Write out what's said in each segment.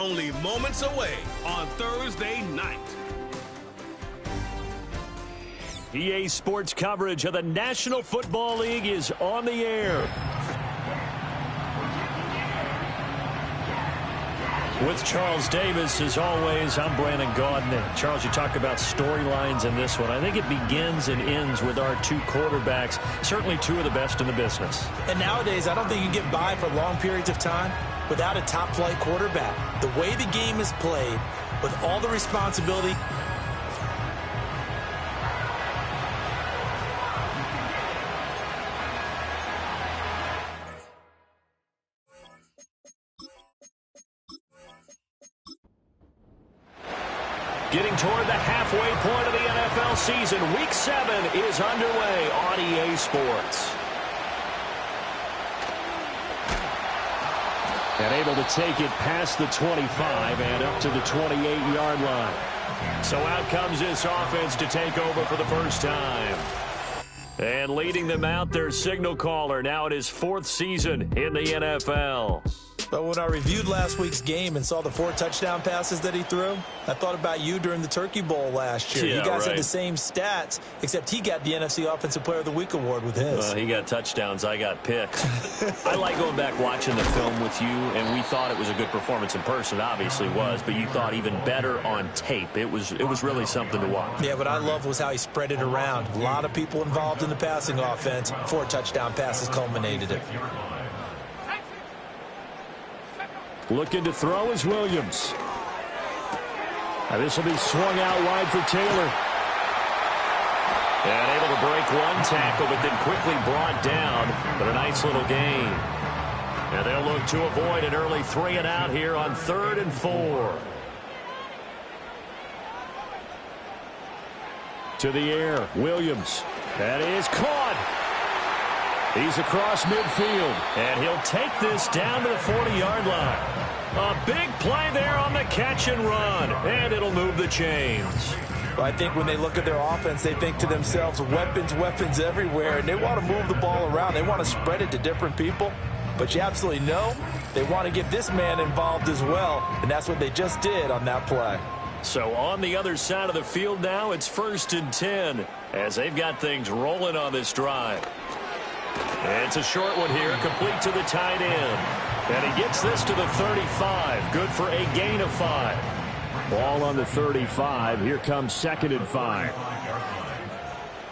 only moments away on Thursday night. EA Sports coverage of the National Football League is on the air. With Charles Davis, as always, I'm Brandon Gaudin. Charles, you talk about storylines in this one. I think it begins and ends with our two quarterbacks, certainly two of the best in the business. And nowadays, I don't think you can get by for long periods of time without a top-flight quarterback. The way the game is played, with all the responsibility, getting toward the halfway point of the NFL season. Week 7 is underway on EA Sports. And able to take it past the 25 and up to the 28-yard line. So out comes this offense to take over for the first time. And leading them out, their signal caller, now in his 4th season in the NFL. But when I reviewed last week's game and saw the 4 touchdown passes that he threw, I thought about you during the Turkey Bowl last year. Yeah, you guys right. had the same stats, except he got the NFC Offensive Player of the Week award with his. He got touchdowns. I got picks. I like going back watching the film with you, and we thought it was a good performance in person. Obviously was, but you thought even better on tape. It was really something to watch. Yeah, what I loved was how he spread it around. A lot of people involved in the passing offense. 4 touchdown passes culminated it. Looking to throw is Williams. Now this will be swung out wide for Taylor. And able to break one tackle, but then quickly brought down. But a nice little gain. And they'll look to avoid an early 3 and out here on 3rd and 4. To the air, Williams. That is caught. He's across midfield, and he'll take this down to the 40-yard line. A big play there on the catch and run, and it'll move the chains. Well, I think when they look at their offense, they think to themselves, weapons everywhere, and they want to move the ball around. They want to spread it to different people, but you absolutely know they want to get this man involved as well, and that's what they just did on that play. So on the other side of the field now, it's 1st and 10, as they've got things rolling on this drive. It's a short one here, complete to the tight end. And he gets this to the 35. Good for a gain of 5. Ball on the 35. Here comes 2nd and 5.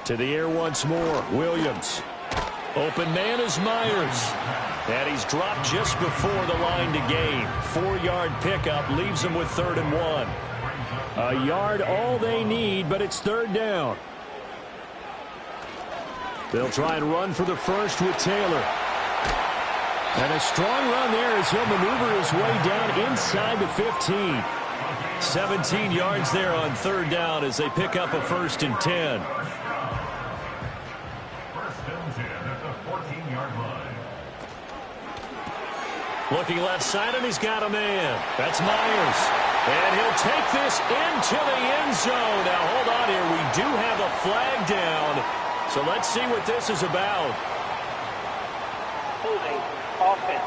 To the air once more. Williams. Open man is Myers. And he's dropped just before the line to gain. 4-yard pickup leaves him with 3rd and 1. A yard all they need, but it's 3rd down. They'll try and run for the first with Taylor. And a strong run there as he'll maneuver his way down inside the 15. 17 yards there on 3rd down as they pick up a 1st and 10. 1st and 10 at the 14-yard line. Looking left side, and he's got a man. That's Myers. And he'll take this into the end zone. Now, hold on here. We do have a flag down. So let's see what this is about. Holding offense.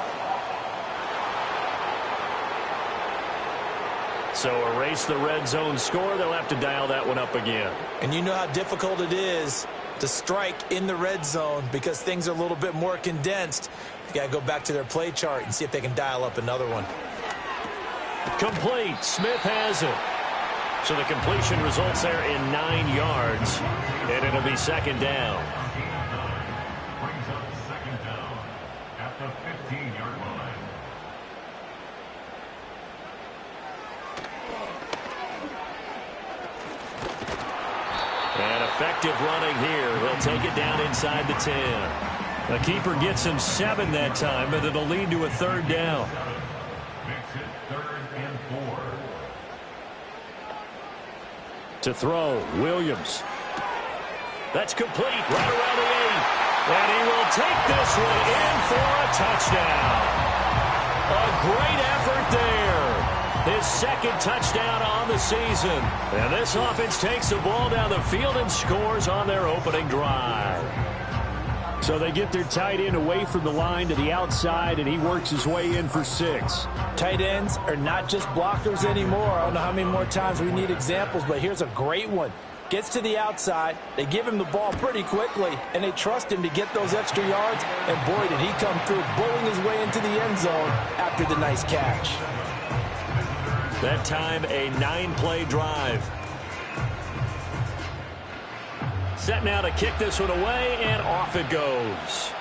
So erase the red zone score. They'll have to dial that one up again. And you know how difficult it is to strike in the red zone because things are a little bit more condensed. You got to go back to their play chart and see if they can dial up another one. Complete. Smith has it. So the completion results there in 9 yards, and it'll be 2nd down. Brings up 2nd down at the 15-yard line. And effective running here. He'll take it down inside the 10. The keeper gets him 7 that time, but it'll lead to a 3rd down. Makes it 3rd and 4. To throw, Williams. That's complete right around the 8. And he will take this one in for a touchdown. A great effort there. His 2nd touchdown on the season. And this offense takes the ball down the field and scores on their opening drive. So they get their tight end away from the line to the outside, and he works his way in for 6. Tight ends are not just blockers anymore. I don't know how many more times we need examples, but here's a great one. Gets to the outside, they give him the ball pretty quickly, and they trust him to get those extra yards, and boy, did he come through, bowling his way into the end zone after the nice catch. That time, a 9-play drive. Set now to kick this one away, and off it goes.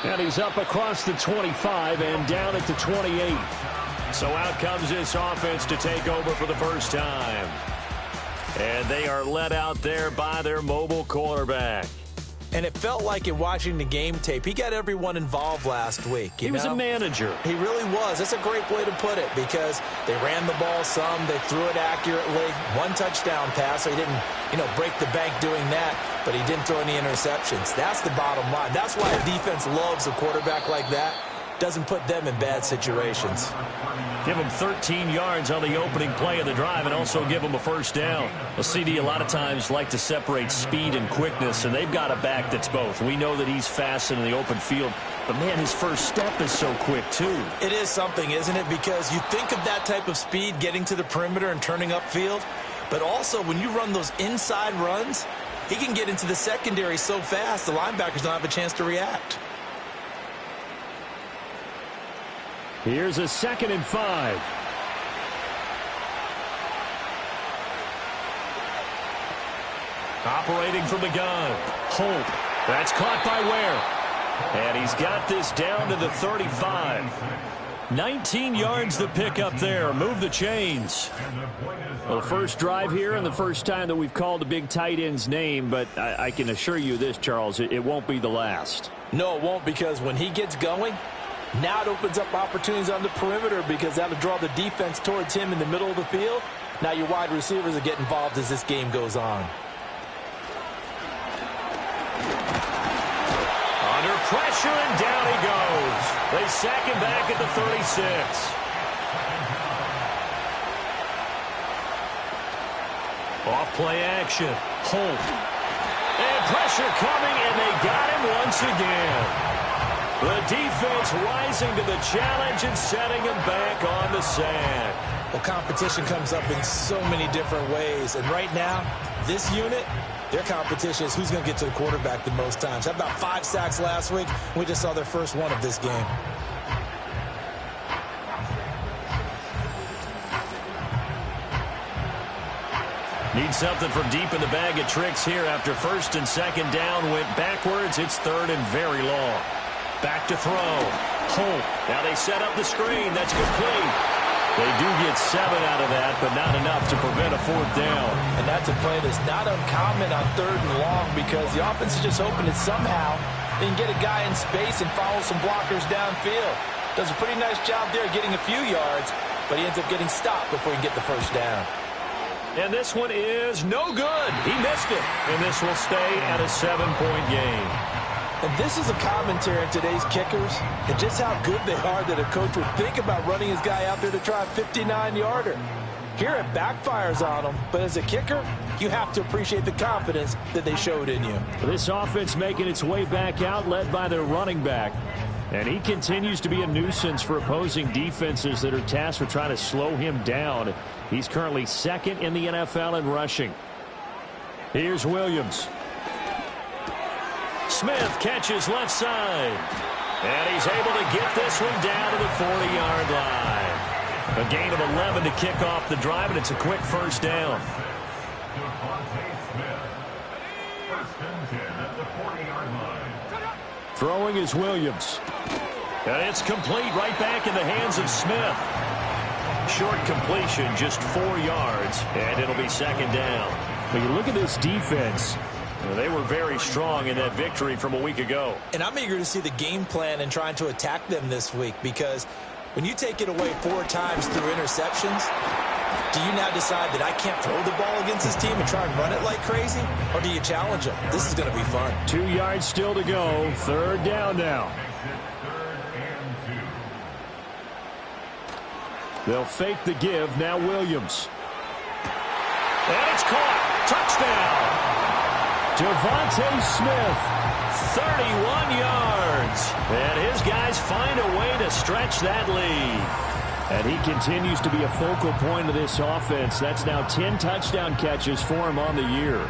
And he's up across the 25 and down at the 28. So out comes this offense to take over for the first time. And they are led out there by their mobile quarterback. And it felt like in watching the game tape, he got everyone involved last week. He was a manager. He really was. That's a great way to put it because they ran the ball some, they threw it accurately. 1 touchdown pass, so he didn't, break the bank doing that, but he didn't throw any interceptions. That's the bottom line. That's why a defense loves a quarterback like that. Doesn't put them in bad situations. Give them 13 yards on the opening play of the drive and also give them a first down. Well, CD a lot of times like to separate speed and quickness, and they've got a back that's both. We know that he's fast in the open field, but, man, his first step is so quick, too. It is something, isn't it? Because you think of that type of speed getting to the perimeter and turning upfield, but also when you run those inside runs, he can get into the secondary so fast the linebackers don't have a chance to react. Here's a 2nd and 5. Operating from the gun. Holt. That's caught by Ware. And he's got this down to the 35. 19 yards the pick up there. Move the chains. Well, the first drive here and the first time that we've called a big tight end's name, but I can assure you this, Charles, it won't be the last. No, it won't, because when he gets going, now it opens up opportunities on the perimeter because that'll draw the defense towards him in the middle of the field. Now your wide receivers will get involved as this game goes on. Under pressure, and down he goes. They sack him back at the 36. Off play action. Holt. And pressure coming, and they got him once again. The defense rising to the challenge and setting him back on the sack. Well, competition comes up in so many different ways. And right now, this unit, their competition is who's going to get to the quarterback the most times. Had about 5 sacks last week. We just saw their first one of this game. Need something from deep in the bag of tricks here after 1st and 2nd down. Went backwards. It's 3rd and very long. Back to throw. Holt. Now they set up the screen. That's complete. They do get 7 out of that, but not enough to prevent a 4th down. And that's a play that's not uncommon on 3rd and long because the offense is just hoping that somehow they can get a guy in space and follow some blockers downfield. Does a pretty nice job there getting a few yards, but he ends up getting stopped before he can get the first down. And this one is no good. He missed it. And this will stay at a 7-point game. And this is a commentary on today's kickers and just how good they are that a coach would think about running his guy out there to try a 59-yarder. Here it backfires on him, but as a kicker, you have to appreciate the confidence that they showed in you. This offense making its way back out, led by their running back. And he continues to be a nuisance for opposing defenses that are tasked with trying to slow him down. He's currently 2nd in the NFL in rushing. Here's Williams. Smith catches left side. And he's able to get this one down to the 40-yard line. A gain of 11 to kick off the drive, and it's a quick first down. Throwing is Williams. And it's complete right back in the hands of Smith. Short completion, just 4 yards, and it'll be 2nd down. When you look at this defense, they were very strong in that victory from a week ago. And I'm eager to see the game plan and trying to attack them this week because when you take it away 4 times through interceptions, do you now decide that I can't throw the ball against this team and try and run it like crazy? Or do you challenge them? This is going to be fun. 2 yards still to go. 3rd down now. They'll fake the give. Now Williams. And it's caught. Touchdown. Devontae Smith, 31 yards. And his guys find a way to stretch that lead. And he continues to be a focal point of this offense. That's now 10 touchdown catches for him on the year.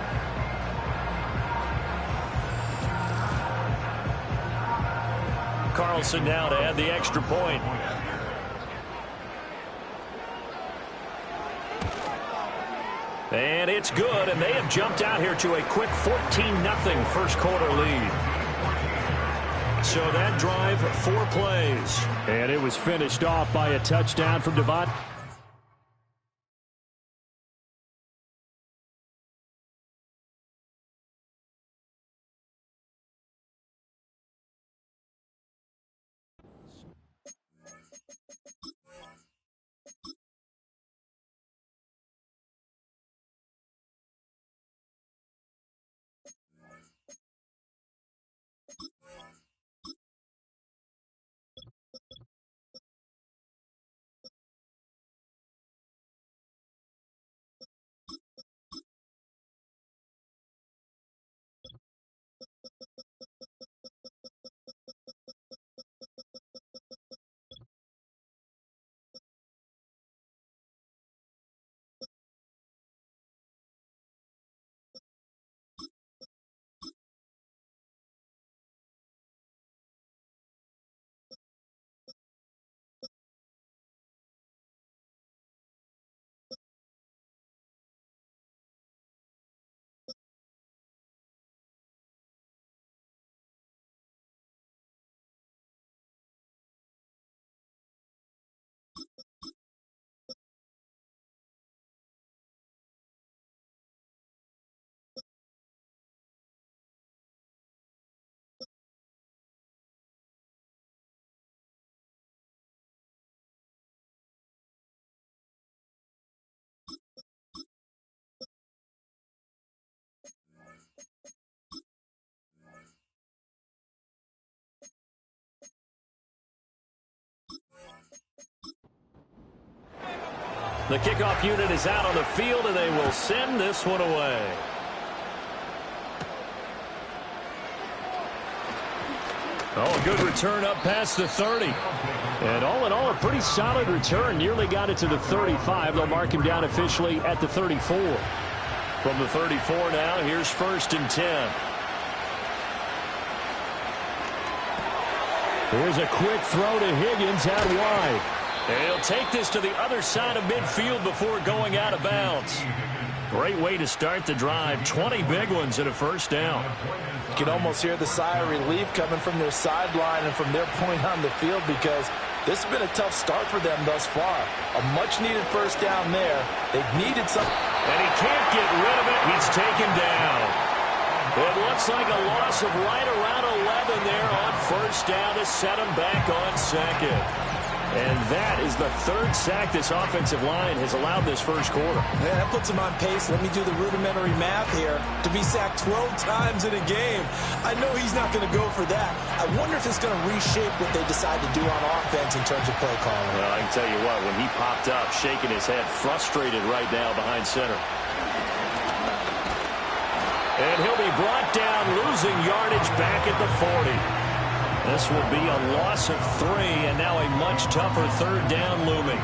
Carlson now to add the extra point. And it's good, and they have jumped out here to a quick 14-0 first quarter lead. So that drive, 4 plays. And it was finished off by a touchdown from Devontae. The kickoff unit is out on the field, and they will send this one away. Oh, a good return up past the 30. And all in all, a pretty solid return. Nearly got it to the 35. They'll mark him down officially at the 34. From the 34 now, here's 1st and 10. Here's a quick throw to Higgins out wide. And he'll take this to the other side of midfield before going out of bounds. Great way to start the drive. 20 big ones and a first down. You can almost hear the sigh of relief coming from their sideline and from their point on the field, because this has been a tough start for them thus far. A much-needed first down there. They've needed some. And he can't get rid of it. He's taken down. It looks like a loss of right around 11 there on first down to set him back on second. And that is the 3rd sack this offensive line has allowed this first quarter. Yeah, that puts him on pace. Let me do the rudimentary math here. To be sacked 12 times in a game, I know he's not going to go for that. I wonder if it's going to reshape what they decide to do on offense in terms of play calling. Well, I can tell you what, when he popped up, shaking his head, frustrated right now behind center. And he'll be brought down, losing yardage back at the 40. This will be a loss of 3, and now a much tougher 3rd down looming.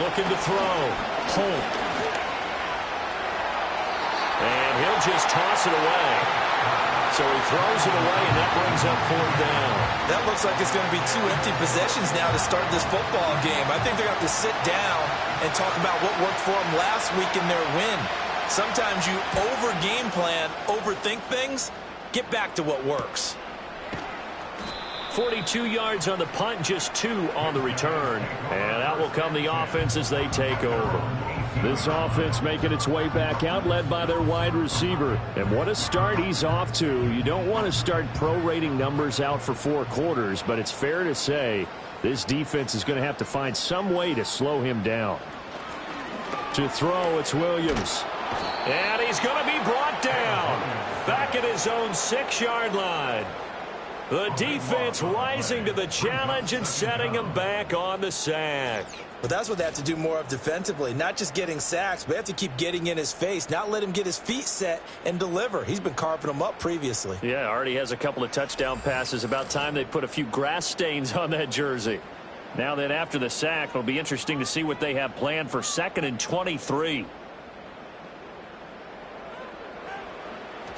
Looking to throw. Holt. And he'll just toss it away. So he throws it away, and that brings up 4th down. That looks like it's going to be 2 empty possessions now to start this football game. I think they're going to have to sit down and talk about what worked for them last week in their win. Sometimes you over-game plan, overthink things. Get back to what works. 42 yards on the punt, just 2 on the return. And out will come the offense as they take over. This offense making its way back out, led by their wide receiver. And what a start he's off to. You don't want to start prorating numbers out for 4 quarters, but it's fair to say this defense is going to have to find some way to slow him down. To throw, it's Williams. And he's going to be brought down back at his own 6-yard line. The defense rising to the challenge and setting him back on the sack. But that's what they have to do more of defensively, not just getting sacks, but they have to keep getting in his face, not let him get his feet set and deliver. He's been carving them up previously. Yeah, already has a couple of touchdown passes. About time they put a few grass stains on that jersey. Now then, after the sack, it'll be interesting to see what they have planned for 2nd and 23.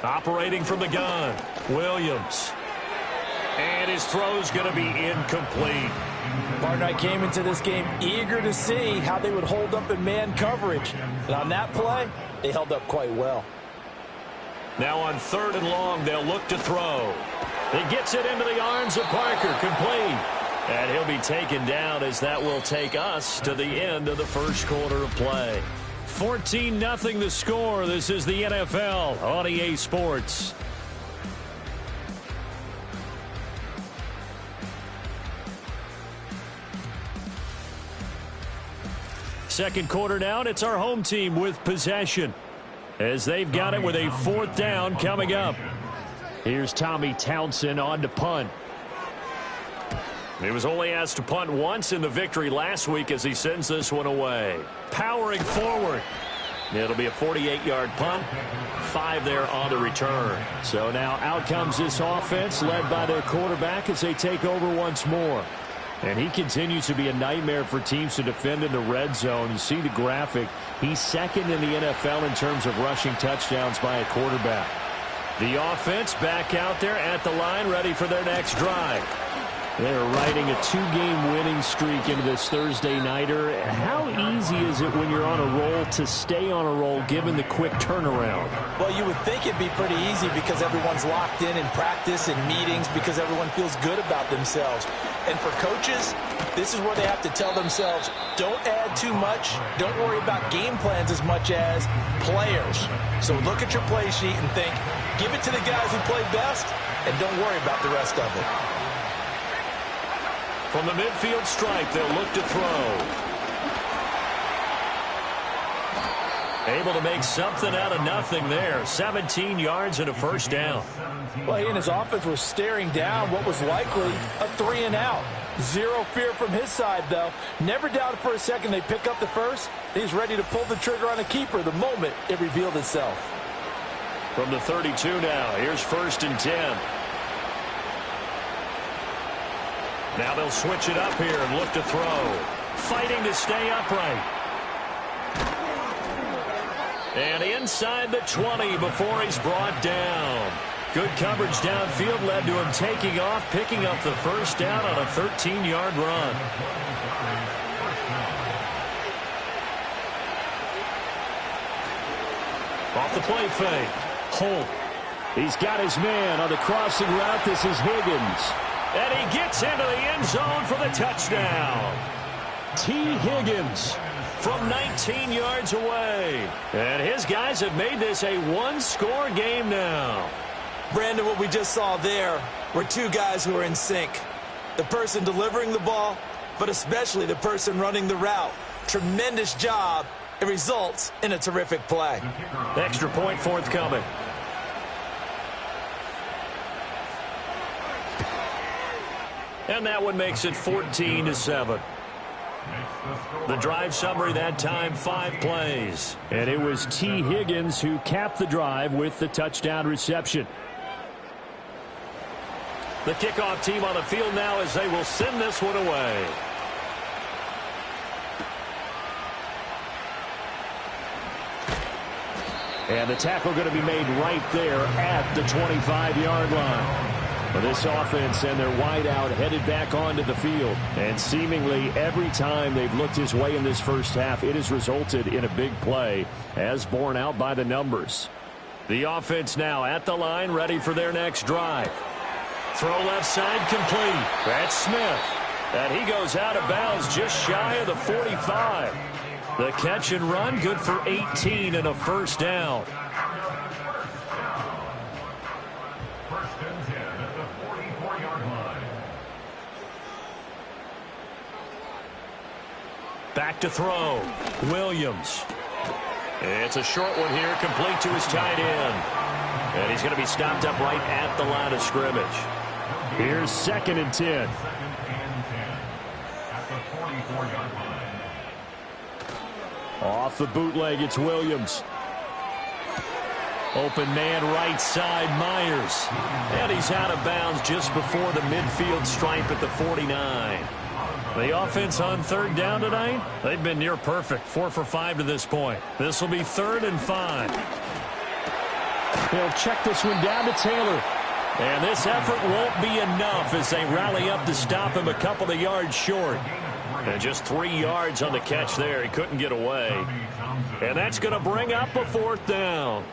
Operating from the gun, Williams. And his throw's going to be incomplete. Partner, I came into this game eager to see how they would hold up in man coverage. And on that play, they held up quite well. Now on 3rd and long, they'll look to throw. He gets it into the arms of Parker, complete. And he'll be taken down as that will take us to the end of the first quarter of play. 14-0 the score. This is the NFL on EA Sports. Second quarter down, it's our home team with possession as they've got it with a 4th down coming up. Here's Tommy Townsend on to punt. He was only asked to punt once in the victory last week as he sends this one away. Powering forward. It'll be a 48-yard punt. 5 there on the return. So now out comes this offense led by their quarterback as they take over once more. And he continues to be a nightmare for teams to defend in the red zone. You see the graphic. He's 2nd in the NFL in terms of rushing touchdowns by a quarterback. The offense back out there at the line, ready for their next drive. They're riding a 2-game winning streak into this Thursday nighter. How easy is it when you're on a roll to stay on a roll given the quick turnaround? Well, you would think it'd be pretty easy because everyone's locked in practice and meetings because everyone feels good about themselves. And for coaches, this is where they have to tell themselves, don't add too much. Don't worry about game plans as much as players. So look at your play sheet and think, give it to the guys who play best and don't worry about the rest of it. From the midfield stripe, they'll look to throw. Able to make something out of nothing there. 17 yards and a 1st down. Well, he and his offense were staring down what was likely a 3-and-out. Zero fear from his side, though. Never doubted for a second they pick up the first. He's ready to pull the trigger on a keeper the moment it revealed itself. From the 32 now, here's 1st and 10. Now they'll switch it up here and look to throw. Fighting to stay upright. And inside the 20 before he's brought down. Good coverage downfield led to him taking off, picking up the 1st down on a 13-yard run. Off the play fake. Holt. He's got his man on the crossing route. This is Higgins. And he gets into the end zone for the touchdown. T. Higgins from 19 yards away. And his guys have made this a 1-score game now. Brandon, what we just saw there were 2 guys who are in sync. The person delivering the ball, but especially the person running the route. Tremendous job. It results in a terrific play. Extra point forthcoming. And that one makes it 14-7. The drive summary that time, 5 plays. And it was T. Higgins who capped the drive with the touchdown reception. The kickoff team on the field now as they will send this one away. And the tackle going to be made right there at the 25-yard line. Well, this offense and their wideout headed back onto the field. And seemingly every time they've looked his way in this first half, it has resulted in a big play, as borne out by the numbers. The offense now at the line, ready for their next drive. Throw left side complete. That's Smith. And he goes out of bounds just shy of the 45. The catch and run, good for 18 and a 1st down. Back to throw. Williams. It's a short one here, complete to his tight end. And he's going to be stopped up right at the line of scrimmage. Here's 2nd and 10. 2nd and 10 at the 44-yard line. Off the bootleg, it's Williams. Open man right side, Myers. And he's out of bounds just before the midfield stripe at the 49. The offense on 3rd down tonight, they've been near perfect. 4 for 5 to this point. This will be 3rd and 5. They'll check this one down to Taylor. And this effort won't be enough as they rally up to stop him a couple of yards short. And just 3 yards on the catch there. He couldn't get away. And that's going to bring up a 4th down.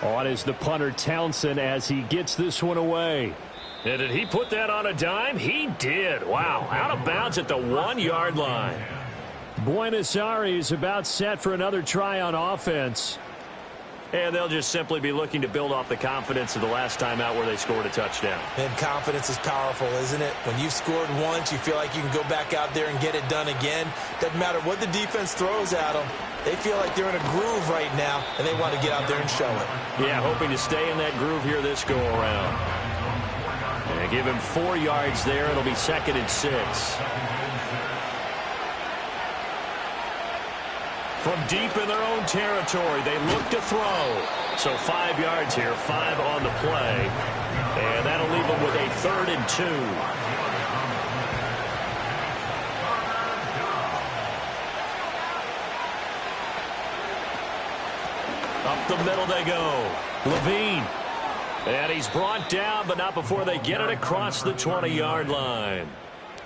On is the punter Townsend as he gets this one away. And did he put that on a dime? He did. Wow, out of bounds at the 1-yard line. Buenos Aires about set for another try on offense. And they'll just simply be looking to build off the confidence of the last time out where they scored a touchdown. And confidence is powerful, isn't it? When you've scored once, you feel like you can go back out there and get it done again. Doesn't matter what the defense throws at them. They feel like they're in a groove right now, and they want to get out there and show it. Yeah, hoping to stay in that groove here this go-around. And give him 4 yards there. It'll be 2nd and 6. From deep in their own territory, they look to throw. So 5 yards here, 5 on the play. And that'll leave them with a 3rd and 2. Up the middle they go. Levine. And he's brought down, but not before they get it across the 20-yard line.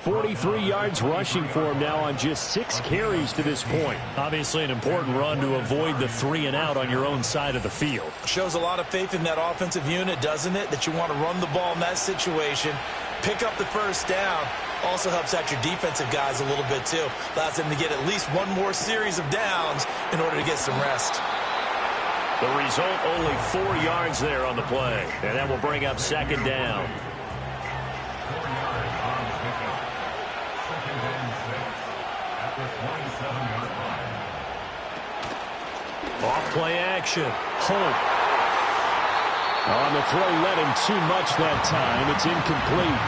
43 yards rushing for him now on just 6 carries to this point. Obviously an important run to avoid the 3 and out on your own side of the field. Shows a lot of faith in that offensive unit, doesn't it? That you want to run the ball in that situation. Pick up the 1st down. Also helps out your defensive guys a little bit too. Allows them to get at least one more series of downs in order to get some rest. The result, only 4 yards there on the play. And that will bring up 2nd down. Off play action. Holt. On the throw, let him too much that time. It's incomplete.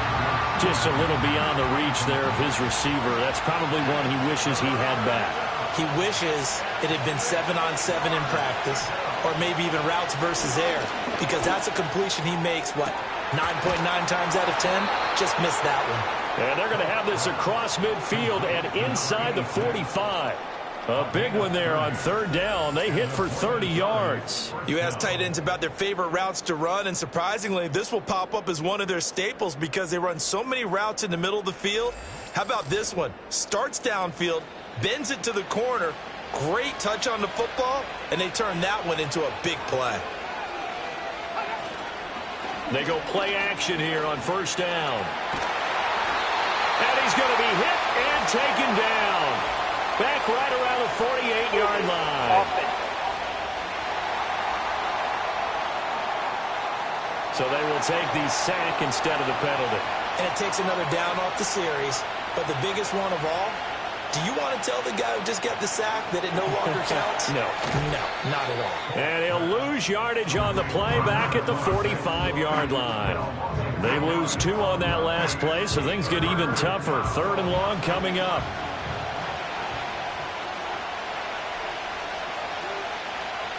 Just a little beyond the reach there of his receiver. That's probably one he wishes he had back. He wishes it had been 7-on-7 in practice, or maybe even routes versus air, because that's a completion he makes, what, 9.9 times out of 10? Just missed that one. And they're going to have this across midfield and inside the 45. A big one there on 3rd down. They hit for 30 yards. You ask tight ends about their favorite routes to run, and surprisingly, this will pop up as one of their staples because they run so many routes in the middle of the field. How about this one? Starts downfield, bends it to the corner, great touch on the football, and they turn that one into a big play. They go play action here on 1st down. And he's going to be hit and taken down. Back right around the 48-yard line. So they will take the sack instead of the penalty. And it takes another down off the series. But the biggest one of all, do you want to tell the guy who just got the sack that it no longer counts? No. No, not at all. And he'll lose yardage on the play back at the 45-yard line. They lose 2 on that last play, so things get even tougher. 3rd and long coming up.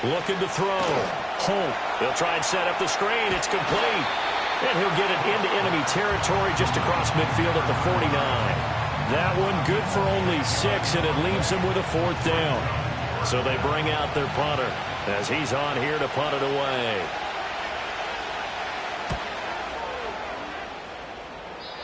Looking to throw. Holt. He'll try and set up the screen. It's complete. And he'll get it into enemy territory just across midfield at the 49. That one good for only 6, and it leaves him with a 4th down. So they bring out their punter as he's on here to punt it away.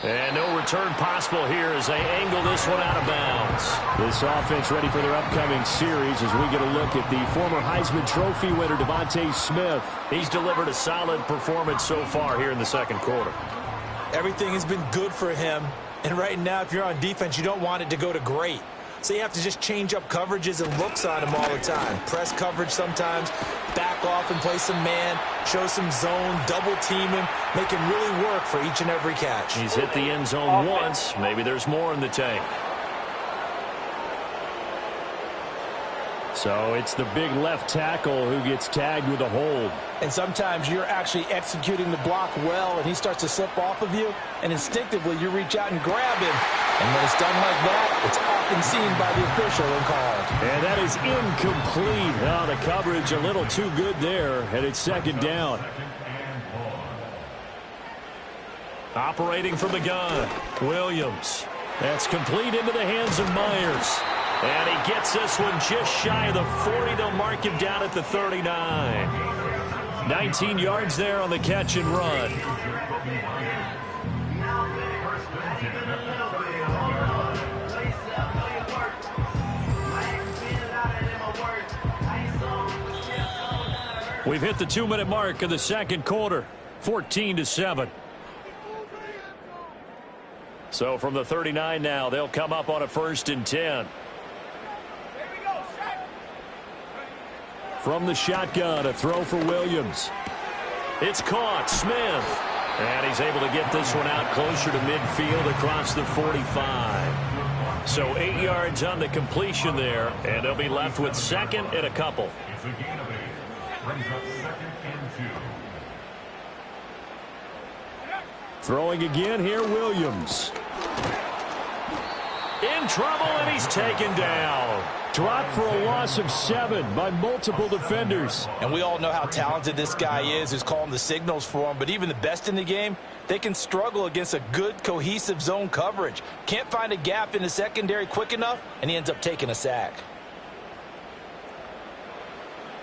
And no return possible here as they angle this one out of bounds. This offense ready for their upcoming series as we get a look at the former Heisman Trophy winner, Devontae Smith. He's delivered a solid performance so far here in the 2nd quarter. Everything has been good for him. And right now, if you're on defense, you don't want it to go to great. So you have to just change up coverages and looks on him all the time. Press coverage sometimes, back off and play some man, show some zone, double team him, make him really work for each and every catch. He's hit the end zone once. Maybe there's more in the tank. So it's the big left tackle who gets tagged with a hold. And sometimes you're actually executing the block well, and he starts to slip off of you, and instinctively you reach out and grab him. And when it's done like that, it's often seen by the official and called. And that is incomplete. Oh, the coverage a little too good there, and it's second down. Operating from the gun, Williams. That's complete into the hands of Myers. And he gets this one just shy of the 40. They'll mark him down at the 39. 19 yards there on the catch and run. We've hit the 2-minute mark of the second quarter. 14-7. So from the 39 now, they'll come up on a 1st and 10. From the shotgun, a throw for Williams. It's caught, Smith. And he's able to get this one out closer to midfield across the 45. So 8 yards on the completion there, and they'll be left with second and a couple. It's a gain of 8. Brings up 2nd and 2. Throwing again here, Williams. In trouble, and he's taken down. Dropped for a loss of 7 by multiple defenders. And we all know how talented this guy is, who's calling the signals for him. But even the best in the game, they can struggle against a good, cohesive zone coverage. Can't find a gap in the secondary quick enough, and he ends up taking a sack.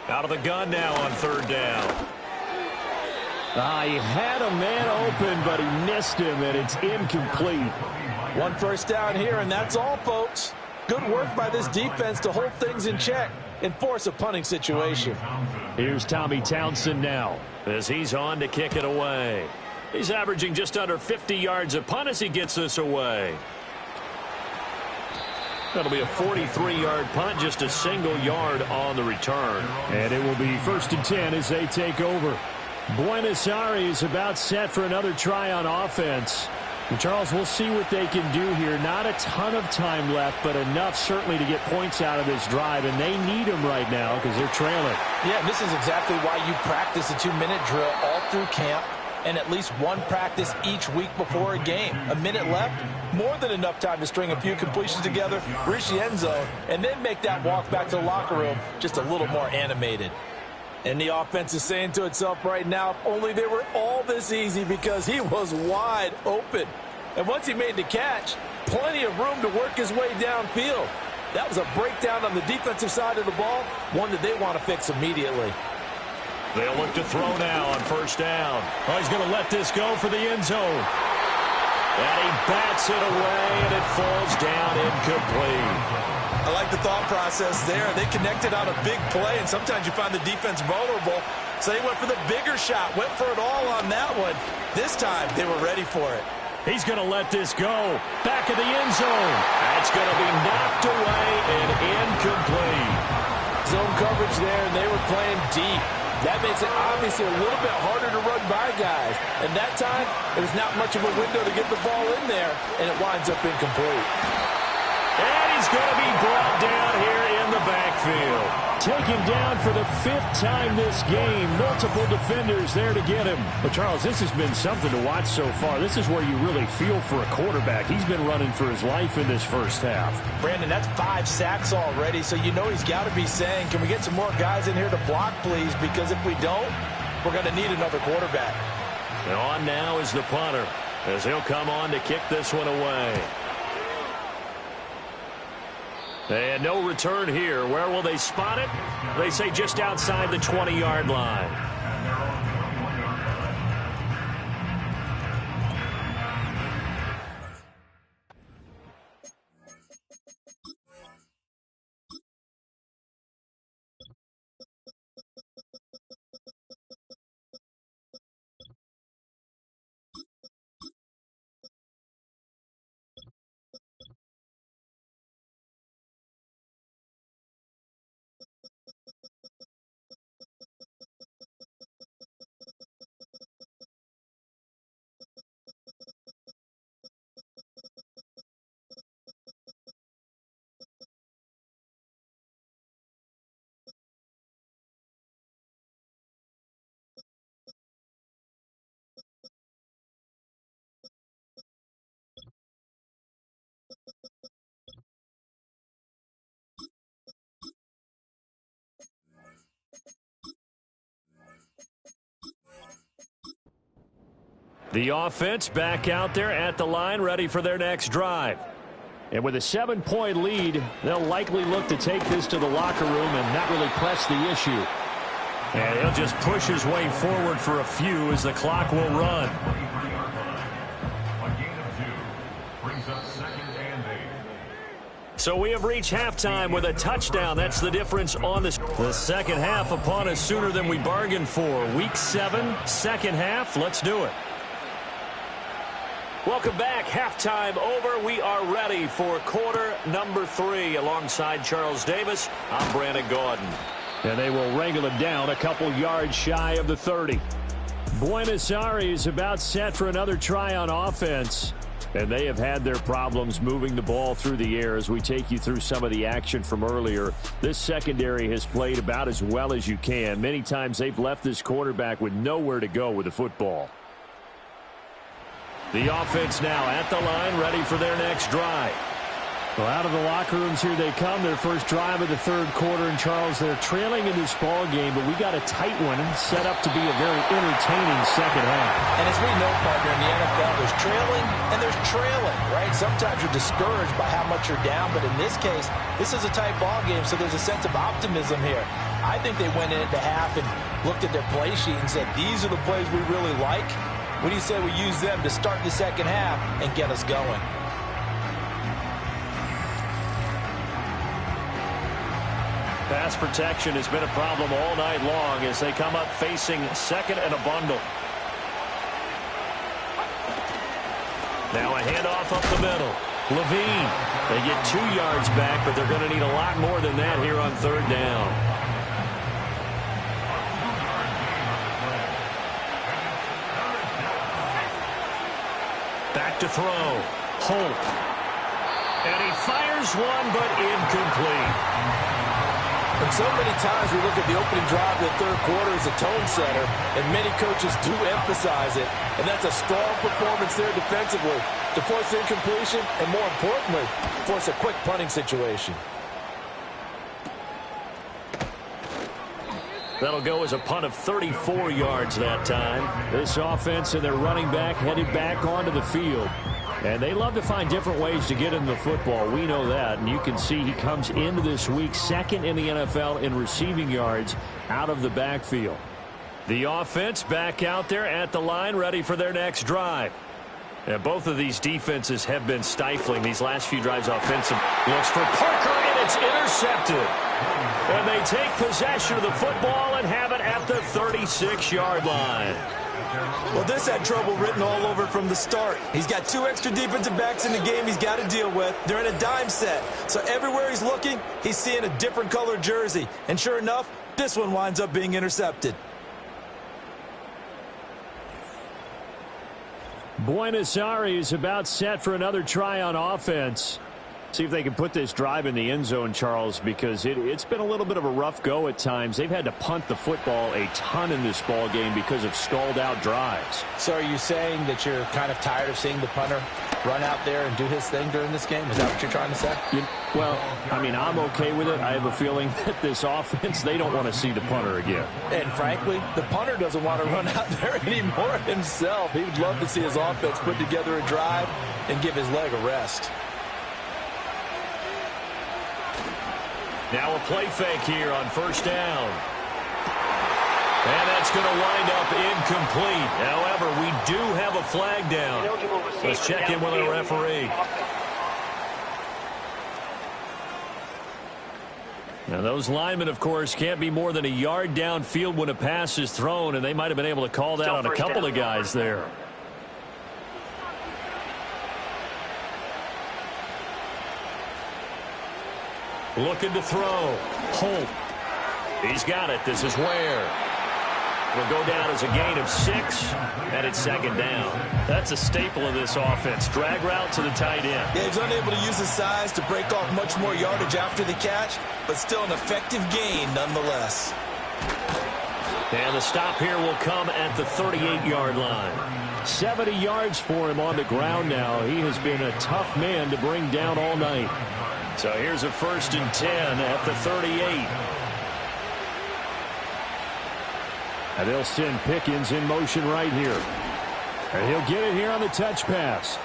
Out of the gun now on 3rd down. He had a man open, but he missed him, and it's incomplete. 1 first down here, and that's all, folks. Good work by this defense to hold things in check and force a punting situation. Here's Tommy Townsend now as he's on to kick it away. He's averaging just under 50 yards a punt as he gets this away. That'll be a 43-yard punt, just a single yard on the return. And it will be 1st and 10 as they take over. Buenos Aires about set for another try on offense. And Charles, we'll see what they can do here. Not a ton of time left, but enough certainly to get points out of this drive, and they need them right now because they're trailing. Yeah, and this is exactly why you practice a 2-minute drill all through camp and at least one practice each week before a game. A minute left, more than enough time to string a few completions together, reach the end zone, and then make that walk back to the locker room just a little more animated. And the offense is saying to itself right now, if only they were all this easy, because he was wide open. And once he made the catch, plenty of room to work his way downfield. That was a breakdown on the defensive side of the ball, one that they want to fix immediately. They'll look to throw now on 1st down. Oh, he's going to let this go for the end zone. And he bats it away, and it falls down incomplete. I like the thought process there. They connected on a big play, and sometimes you find the defense vulnerable. So they went for the bigger shot, went for it all on that one. This time, they were ready for it. He's going to let this go. Back of the end zone. That's going to be knocked away and incomplete. Zone coverage there, and they were playing deep. That makes it obviously a little bit harder to run by guys. And that time, it was not much of a window to get the ball in there, and it winds up incomplete. And he's going to be brought down here in the backfield. Taken down for the 5th time this game. Multiple defenders there to get him. But, Charles, this has been something to watch so far. This is where you really feel for a quarterback. He's been running for his life in this first half. Brandon, that's 5 sacks already, so you know he's got to be saying, can we get some more guys in here to block, please? Because if we don't, we're going to need another quarterback. And on now is the punter, as he'll come on to kick this one away. And no return here. Where will they spot it? They say just outside the 20-yard line. The offense back out there at the line, ready for their next drive. And with a 7-point lead, they'll likely look to take this to the locker room and not really press the issue. And he'll just push his way forward for a few as the clock will run. So we have reached halftime with a touchdown. That's the difference on the second half upon us sooner than we bargained for. Week 7, second half. Let's do it. Welcome back. Halftime over. We are ready for quarter number 3. Alongside Charles Davis, I'm Brandon Gaudin. And they will wrangle him down a couple yards shy of the 30. Buenos Aires about set for another try on offense. And they have had their problems moving the ball through the air as we take you through some of the action from earlier. This secondary has played about as well as you can. Many times they've left this quarterback with nowhere to go with the football. The offense now at the line, ready for their next drive. Well, out of the locker rooms here they come. Their first drive of the third quarter. And, Charles, they're trailing in this ball game, but we got a tight one set up to be a very entertaining second half. And as we know, partner, in the NFL, there's trailing and there's trailing, right? Sometimes you're discouraged by how much you're down, but in this case, this is a tight ball game, so there's a sense of optimism here. I think they went into half and looked at their play sheet and said, these are the plays we really like. What do you say we use them to start the second half and get us going? Pass protection has been a problem all night long as they come up facing second and a bundle. Now a handoff up the middle. Levine. They get 2 yards back, but they're going to need a lot more than that here on third down. Back to throw. Holt. And he fires one, but incomplete. And so many times we look at the opening drive of the third quarter as a tone setter, and many coaches do emphasize it. And that's a strong performance there defensively to force incompletion and, more importantly, force a quick punting situation. That'll go as a punt of 34 yards that time. This offense and their running back headed back onto the field. And they love to find different ways to get in the football. We know that. And you can see he comes into this week second in the NFL in receiving yards out of the backfield. The offense back out there at the line, ready for their next drive. And both of these defenses have been stifling these last few drives offensive. Looks for Parker, and it's intercepted. And they take possession of the football and have it at the 36-yard line. Well, this had trouble written all over it from the start. He's got 2 extra defensive backs in the game he's got to deal with. They're in a dime set. So everywhere he's looking, he's seeing a different colored jersey. And sure enough, this one winds up being intercepted. Buenos Aires about set for another try on offense. See if they can put this drive in the end zone, Charles, because it's been a little bit of a rough go at times. They've had to punt the football a ton in this ball game because of stalled-out drives. So are you saying that you're kind of tired of seeing the punter run out there and do his thing during this game? Is that what you're trying to say? Well, I mean, I'm okay with it. I have a feeling that this offense, they don't want to see the punter again. And frankly, the punter doesn't want to run out there anymore himself. He would love to see his offense put together a drive and give his leg a rest. Now a play fake here on first down. And that's going to wind up incomplete. However, we do have a flag down. Let's check in with our referee. Now, those linemen, of course, can't be more than a yard downfield when a pass is thrown, and they might have been able to call that on a couple of guys there. Looking to throw. Holt. He's got it. This is Ware. Will go down as a gain of 6, and it's second down. That's a staple of this offense. Drag route to the tight end. Yeah, he's unable to use his size to break off much more yardage after the catch, but still an effective gain nonetheless. And the stop here will come at the 38-yard line. 70 yards for him on the ground now. He has been a tough man to bring down all night. So here's a 1st and 10 at the 38. And they'll send Pickens in motion right here. And he'll get it here on the touch pass.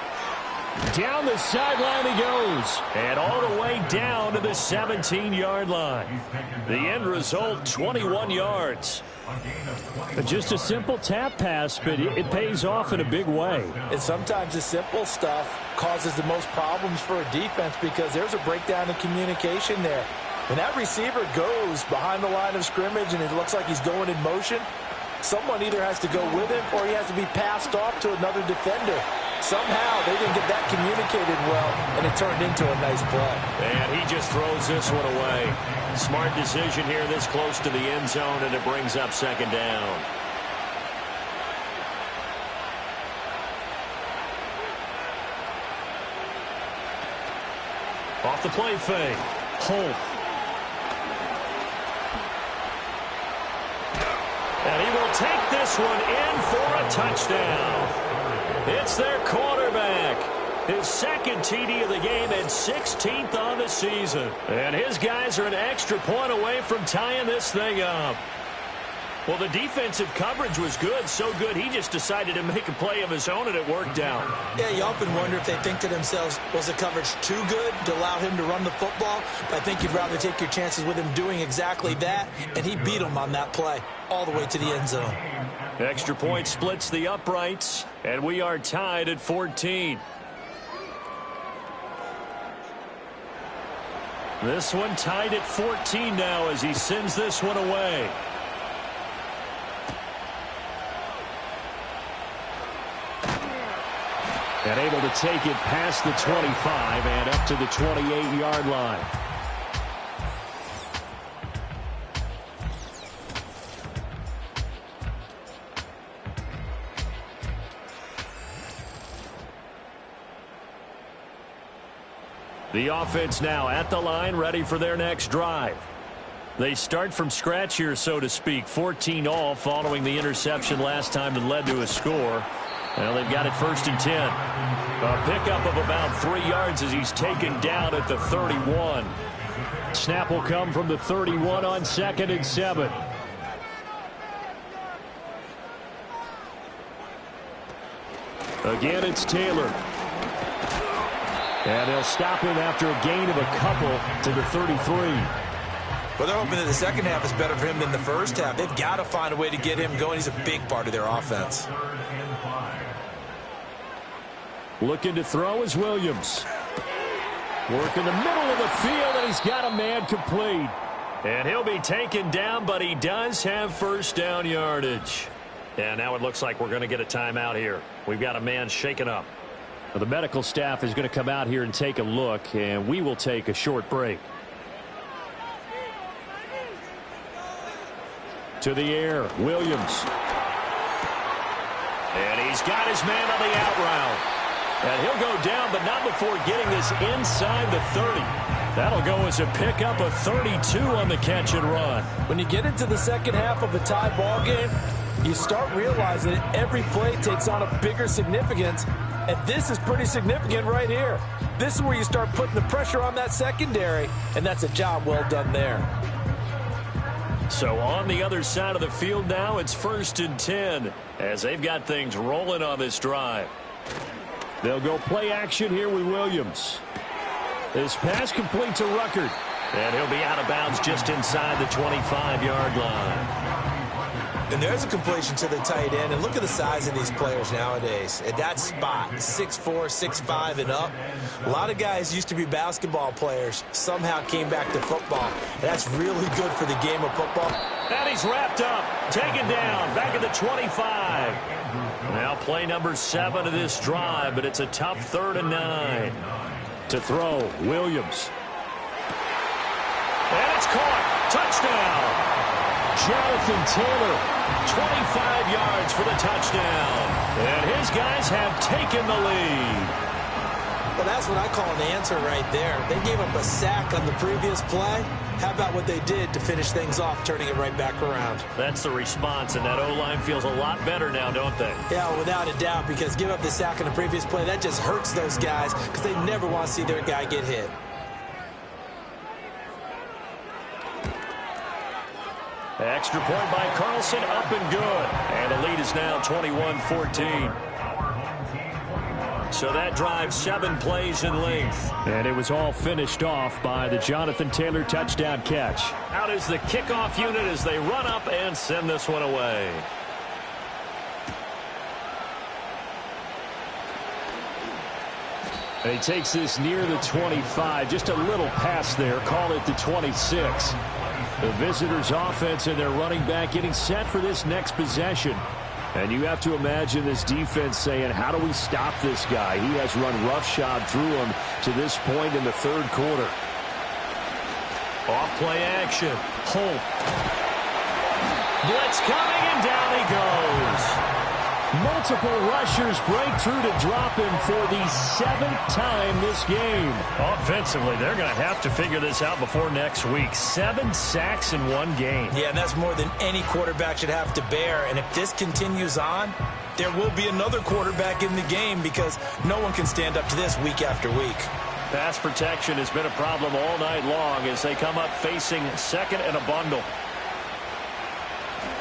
Down the sideline he goes. And all the way down to the 17-yard line. The end result, 21 yards. Just a simple tap pass, but it pays off in a big way. And sometimes the simple stuff causes the most problems for a defense because there's a breakdown in communication there. When that receiver goes behind the line of scrimmage and it looks like he's going in motion, someone either has to go with him or he has to be passed off to another defender. Somehow they didn't get that communicated well, and it turned into a nice play. And he just throws this one away. Smart decision here this close to the end zone, and it brings up second down. Off the play fake. Holt. And he will take this one in for a touchdown. It's their quarterback. His second TD of the game and 16th on the season. And his guys are an extra point away from tying this thing up. Well, the defensive coverage was good, so good he just decided to make a play of his own, and it worked out. Yeah, you often wonder if they think to themselves, was the coverage too good to allow him to run the football? But I think you'd rather take your chances with him doing exactly that, and he beat him on that play all the way to the end zone. Extra point splits the uprights, and we are tied at 14. This one tied at 14 now as he sends this one away. And able to take it past the 25 and up to the 28-yard line. The offense now at the line, ready for their next drive. They start from scratch here, so to speak. 14 all following the interception last time that led to a score. Well, they've got it 1st and 10. A pickup of about 3 yards as he's taken down at the 31. Snap will come from the 31 on 2nd and 7. Again, it's Taylor. And they'll stop him after a gain of a couple to the 33. Well, they're hoping that the second half is better for him than the first half. They've got to find a way to get him going. He's a big part of their offense. Looking to throw is Williams. Work in the middle of the field, and he's got a man complete. And he'll be taken down, but he does have first down yardage. And now it looks like we're going to get a timeout here. We've got a man shaken up. Well, the medical staff is going to come out here and take a look, and we will take a short break. To the air, Williams. And he's got his man on the out route. And he'll go down, but not before getting this inside the 30. That'll go as a pickup of 32 on the catch and run. When you get into the second half of a tie ball game, you start realizing that every play takes on a bigger significance. And this is pretty significant right here. This is where you start putting the pressure on that secondary, and that's a job well done there. So on the other side of the field now, it's 1st and 10 as they've got things rolling on this drive. They'll go play action here with Williams. This pass complete to Ruckert. And he'll be out of bounds just inside the 25-yard line. And there's a completion to the tight end. And look at the size of these players nowadays. At that spot, 6'4", 6'5", and up. A lot of guys used to be basketball players. Somehow came back to football. And that's really good for the game of football. And he's wrapped up. Taken down. Back at the 25. Now play number 7 of this drive, but it's a tough 3rd and 9. To throw, Williams. And it's caught. Touchdown. Jonathan Taylor, 25 yards for the touchdown. And his guys have taken the lead. Well, that's what I call an answer right there. They gave up a sack on the previous play. How about what they did to finish things off, turning it right back around? That's the response, and that O-line feels a lot better now, don't they? Yeah, without a doubt, because give up the sack on the previous play, that just hurts those guys because they never want to see their guy get hit. Extra point by Carlson, up and good. And the lead is now 21-14. So that drive 7 plays in length. And it was all finished off by the Jonathan Taylor touchdown catch. Out is the kickoff unit as they run up and send this one away. He takes this near the 25. Just a little pass there. Call it the 26. The visitors' offense and their running back getting set for this next possession. And you have to imagine this defense saying, how do we stop this guy? He has run roughshod through him to this point in the third quarter. Off play action. Holt. Blitz coming, and down he goes. Multiple rushers break through to drop him for the 7th time this game. Offensively, they're going to have to figure this out before next week. 7 sacks in one game. Yeah, and that's more than any quarterback should have to bear. And if this continues on, there will be another quarterback in the game because no one can stand up to this week after week. Pass protection has been a problem all night long as they come up facing second and a bundle.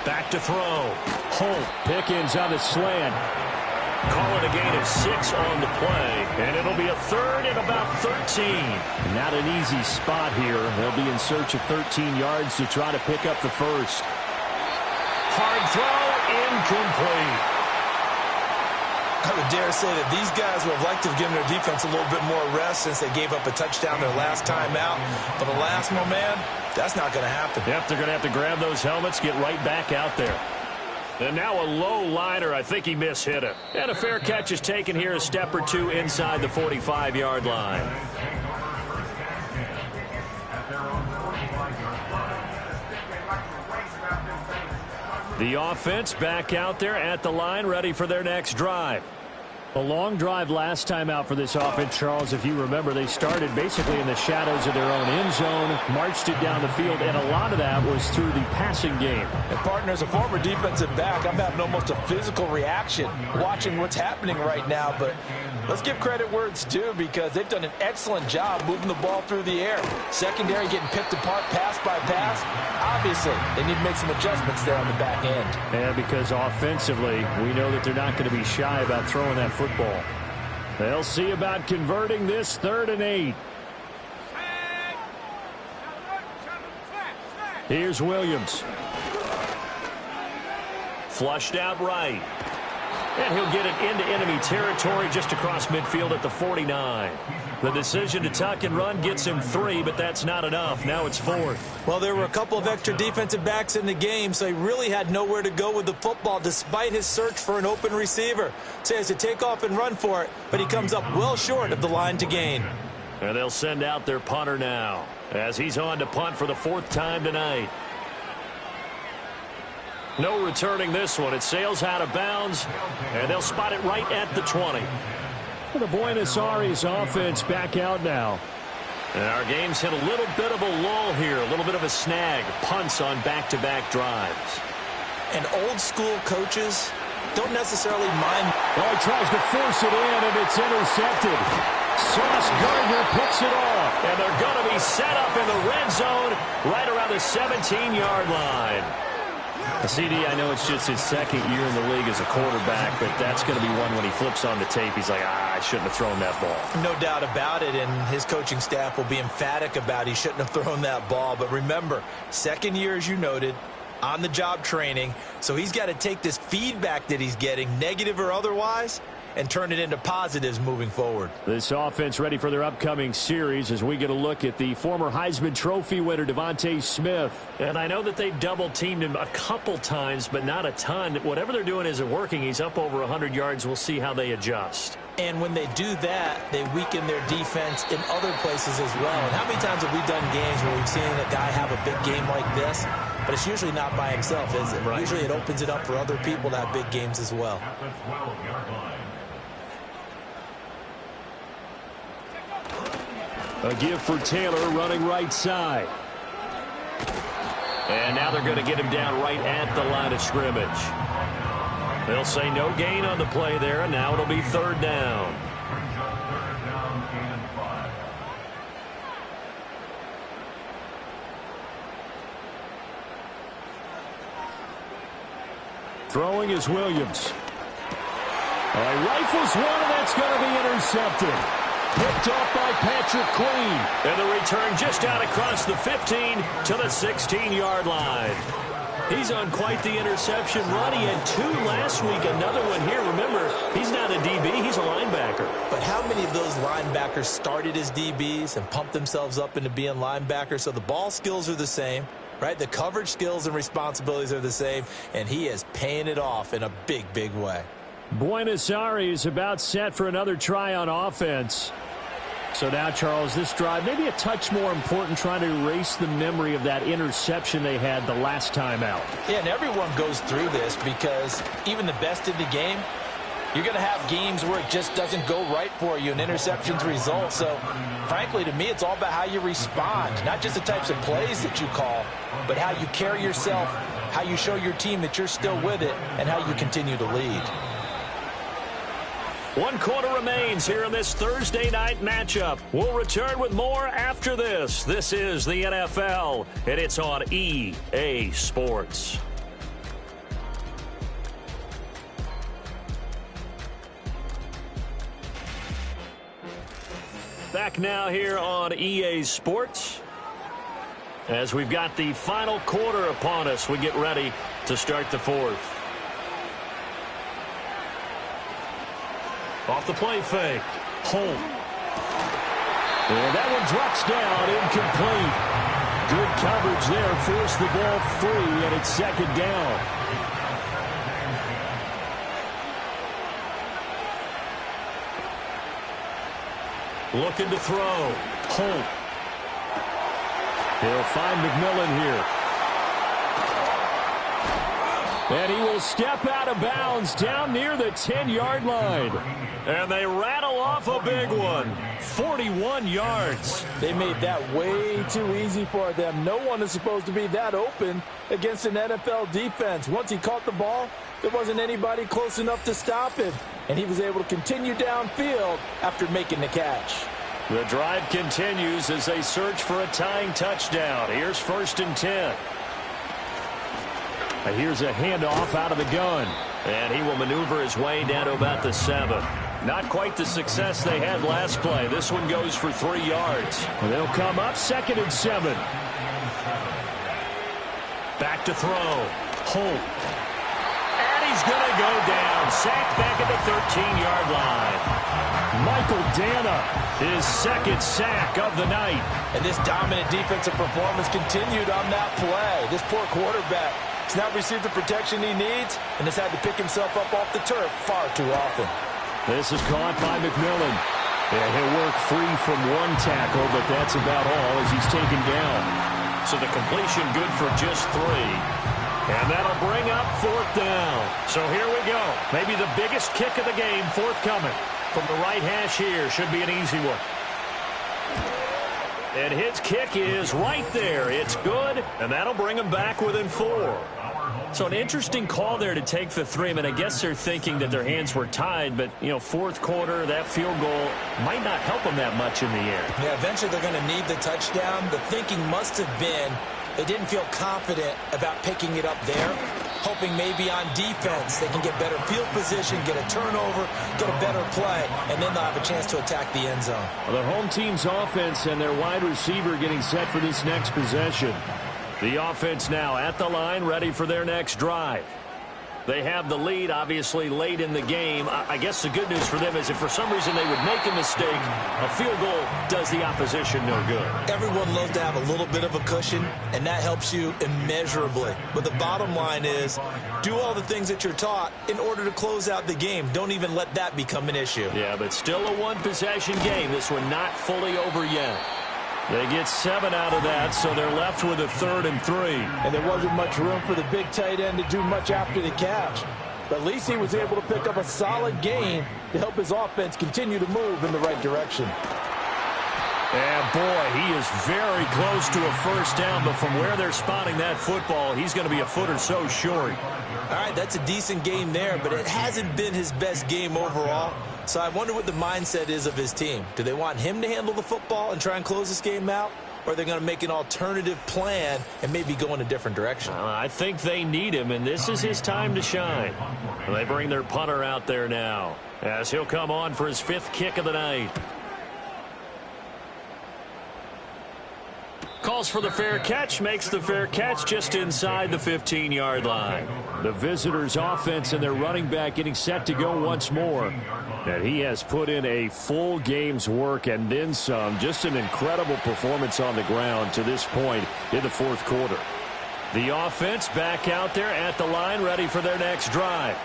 Back to throw. Holt. Pickens on the slant. Call it a gain of 6 on the play, and it'll be a third and about 13. Not an easy spot here. They'll be in search of 13 yards to try to pick up the first. Hard throw, incomplete. I would dare say that these guys would have liked to have given their defense a little bit more rest since they gave up a touchdown their last time out. But alas, my man, that's not going to happen. Yep, they're going to have to grab those helmets, get right back out there. And now a low liner. I think he mishit it. And a fair catch is taken here, a step or two inside the 45-yard line. The offense back out there at the line, ready for their next drive. A long drive last time out for this offense, Charles. If you remember, they started basically in the shadows of their own end zone, marched it down the field, and a lot of that was through the passing game. And partner, as a former defensive back, I'm having almost a physical reaction watching what's happening right now. But let's give credit where it's due because they've done an excellent job moving the ball through the air. Secondary getting picked apart pass by pass. Obviously, they need to make some adjustments there on the back end. And because offensively, we know that they're not going to be shy about throwing that football. They'll see about converting this 3rd and 8. Here's Williams. Flushed out right. And he'll get it into enemy territory just across midfield at the 49. The decision to tuck and run gets him 3, but that's not enough. Now it's 4th. Well, there were a couple of extra defensive backs in the game, so he really had nowhere to go with the football despite his search for an open receiver. So he has to take off and run for it, but he comes up well short of the line to gain. And they'll send out their punter now as he's on to punt for the 4th time tonight. No returning this one. It sails out of bounds, and they'll spot it right at the 20. The Buenos Aires offense back out now. And our game's hit a little bit of a lull here, a little bit of a snag. Punts on back-to-back drives. And old-school coaches don't necessarily mind. Oh, he tries to force it in, and it's intercepted. Sauce Gardner picks it off. And they're going to be set up in the red zone right around the 17-yard line. CD, I know it's just his 2nd year in the league as a quarterback, but that's going to be one when he flips on the tape. He's like, I shouldn't have thrown that ball. No doubt about it, and his coaching staff will be emphatic about he shouldn't have thrown that ball. But remember, 2nd year, as you noted, on-the-job training, so he's got to take this feedback that he's getting, negative or otherwise, and turn it into positives moving forward. This offense ready for their upcoming series as we get a look at the former Heisman Trophy winner, Devontae Smith. And I know that they've double-teamed him a couple times, but not a ton. Whatever they're doing isn't working. He's up over 100 yards. We'll see how they adjust. And when they do that, they weaken their defense in other places as well. And how many times have we done games where we've seen a guy have a big game like this? But it's usually not by himself, is it? Right. Usually it opens it up for other people to have big games as well. A give for Taylor running right side. And now they're going to get him down right at the line of scrimmage. They'll say no gain on the play there, and now it'll be 3rd down. Throwing is Williams. Rifles one, and that's going to be intercepted. Picked off by Patrick Queen. And the return just out across the 15 to the 16-yard line. He's on quite the interception run. He had 2 last week, another one here. Remember, he's not a DB, he's a linebacker. But how many of those linebackers started as DBs and pumped themselves up into being linebackers? So the ball skills are the same, right? The coverage skills and responsibilities are the same, and he is paying it off in a big, big way. Buenos Aires about set for another try on offense. So now, Charles, this drive maybe a touch more important, trying to erase the memory of that interception they had the last time out. Yeah, and everyone goes through this because even the best in the game, you're going to have games where it just doesn't go right for you, and interceptions result. So, frankly, to me, it's all about how you respond, not just the types of plays that you call, but how you carry yourself, how you show your team that you're still with it, and how you continue to lead. 1 quarter remains here in this Thursday night matchup. We'll return with more after this. This is the NFL, and it's on EA Sports. Back now here on EA Sports, as we've got the final quarter upon us, we get ready to start the fourth. Off the play fake. Holt. And that one drops down, incomplete. Good coverage there. Forced the ball free, and it's 2nd down. Looking to throw. Holt. He'll find McMillan here. And he will step out of bounds down near the 10-yard line. And they rattle off a big one. 41 yards. They made that way too easy for them. No one is supposed to be that open against an NFL defense. Once he caught the ball, there wasn't anybody close enough to stop him. And he was able to continue downfield after making the catch. The drive continues as they search for a tying touchdown. Here's 1st and 10. Here's a handoff out of the gun. And he will maneuver his way down to about the 7. Not quite the success they had last play. This one goes for 3 yards. They'll come up 2nd and 7. Back to throw. Holt. And he's going to go down. Sacked back at the 13-yard line. Michael Dana, his 2nd sack of the night. And this dominant defensive performance continued on that play. This poor quarterback has not received the protection he needs and has had to pick himself up off the turf far too often. This is caught by McMillan. And he'll work free from 1 tackle, but that's about all as he's taken down. So the completion good for just 3. And that'll bring up 4th down. So here we go. Maybe the biggest kick of the game forthcoming. From the right hash here. Should be an easy one. And his kick is right there. It's good, and that'll bring him back within 4. So an interesting call there to take the 3. I mean, I guess they're thinking that their hands were tied, but, you know, 4th quarter, that field goal might not help them that much in the air. Yeah, eventually they're going to need the touchdown. The thinking must have been they didn't feel confident about picking it up there, hoping maybe on defense they can get better field position, get a turnover, get a better play, and then they'll have a chance to attack the end zone. Well, their home team's offense and their wide receiver getting set for this next possession. The offense now at the line, ready for their next drive. They have the lead, obviously, late in the game. I guess the good news for them is if for some reason they would make a mistake, a field goal does the opposition no good. Everyone loves to have a little bit of a cushion, and that helps you immeasurably. But the bottom line is, do all the things that you're taught in order to close out the game. Don't even let that become an issue. Yeah, but still a one-possession game. This one not fully over yet. They get 7 out of that, so they're left with a 3rd and 3. And there wasn't much room for the big tight end to do much after the catch. But at least he was able to pick up a solid gain to help his offense continue to move in the right direction. And boy, he is very close to a 1st down, but from where they're spotting that football, he's going to be a foot or so short. All right, that's a decent game there, but it hasn't been his best game overall. So I wonder what the mindset is of his team. Do they want him to handle the football and try and close this game out? or they're going to make an alternative plan and maybe go in a different direction? I think they need him, and this is his time to shine. They bring their punter out there now as he'll come on for his 5th kick of the night. Calls for the fair catch, makes the fair catch just inside the 15-yard line. The visitors' offense and their running back getting set to go once more. And he has put in a full game's work and then some. Just an incredible performance on the ground to this point in the 4th quarter. The offense back out there at the line, ready for their next drive.